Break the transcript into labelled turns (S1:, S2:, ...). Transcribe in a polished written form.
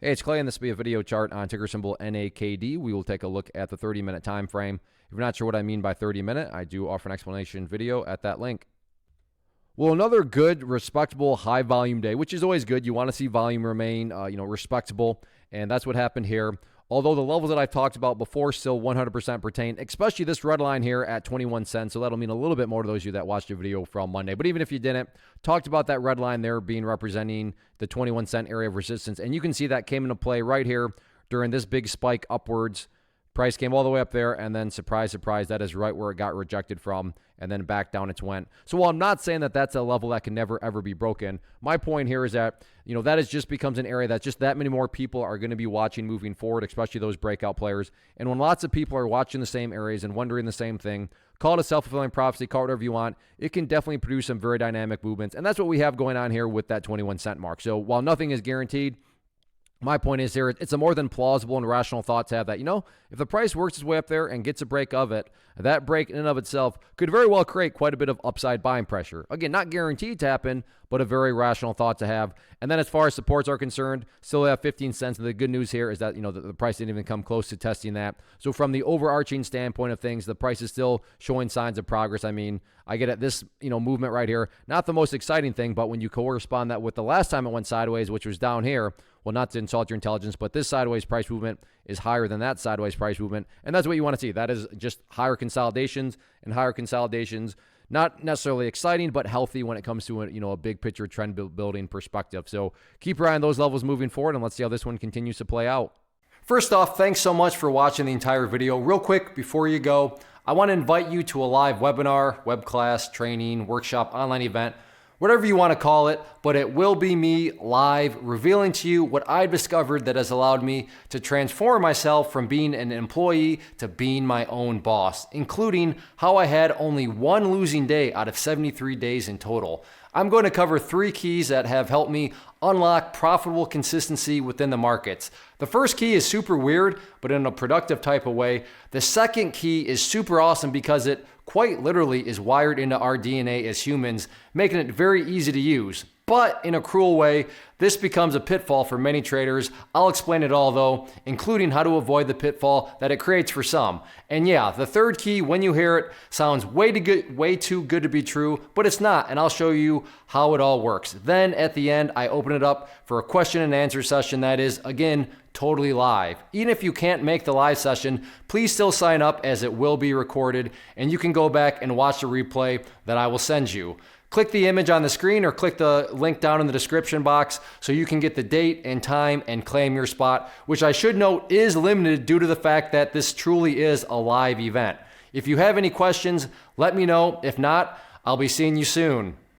S1: Hey, it's Clay, and this will be a video chart on ticker symbol NAKD. We will take a look at the 30-minute time frame. If you're not sure what I mean by 30-minute, I do offer an explanation video at that link. Well, another good, respectable, high-volume day, which is always good. You want to see volume remain, respectable, and that's what happened here. Although the levels that I've talked about before still 100% pertain, especially this red line here at 21 cents. So that'll mean a little bit more to those of you that watched the video from Monday. But even if you didn't, talked about that red line there being representing the 21 cent area of resistance. And you can see that came into play right here during this big spike upwards. Price came all the way up there, and then surprise, surprise, that is right where it got rejected from, and then back down it went. So while I'm not saying that that's a level that can never, ever be broken, my point here is that, that is just becomes an area that just that many more people are going to be watching moving forward, especially those breakout players. And when lots of people are watching the same areas and wondering the same thing, call it a self-fulfilling prophecy, call it whatever you want, it can definitely produce some very dynamic movements. And that's what we have going on here with that 21 cent mark. So while nothing is guaranteed, my point is here, it's a more than plausible and rational thought to have that, if the price works its way up there and gets a break of it, that break in and of itself could very well create quite a bit of upside buying pressure. Again, not guaranteed to happen, but a very rational thought to have. And then as far as supports are concerned, still have 15 cents. And the good news here is that, the price didn't even come close to testing that. So from the overarching standpoint of things, the price is still showing signs of progress. I mean, I get at this, movement right here, not the most exciting thing, but when you correspond that with the last time it went sideways, which was down here, well, not to insult your intelligence, but this sideways price movement is higher than that sideways price movement. And that's what you want to see. That is just higher consolidations, and higher consolidations, not necessarily exciting, but healthy when it comes to a big picture trend building perspective. So keep your eye on those levels moving forward, and let's see how this one continues to play out. First off, thanks so much for watching the entire video. Real quick, before you go, I want to invite you to a live webinar, web class, training, workshop, online event, whatever you want to call it, but it will be me live revealing to you what I've discovered that has allowed me to transform myself from being an employee to being my own boss, including how I had only one losing day out of 73 days in total. I'm going to cover 3 keys that have helped me unlock profitable consistency within the markets. The first key is super weird, but in a productive type of way. The second key is super awesome because it quite literally is wired into our DNA as humans, making it very easy to use. But in a cruel way, this becomes a pitfall for many traders. I'll explain it all though, including how to avoid the pitfall that it creates for some. And yeah, the third key, when you hear it, sounds way too good to be true, but it's not, and I'll show you how it all works. Then at the end, I open it up for a question and answer session that is, again, totally live. Even if you can't make the live session, please still sign up as it will be recorded, and you can go back and watch the replay that I will send you. Click the image on the screen or click the link down in the description box so you can get the date and time and claim your spot, which I should note is limited due to the fact that this truly is a live event. If you have any questions, let me know. If not, I'll be seeing you soon.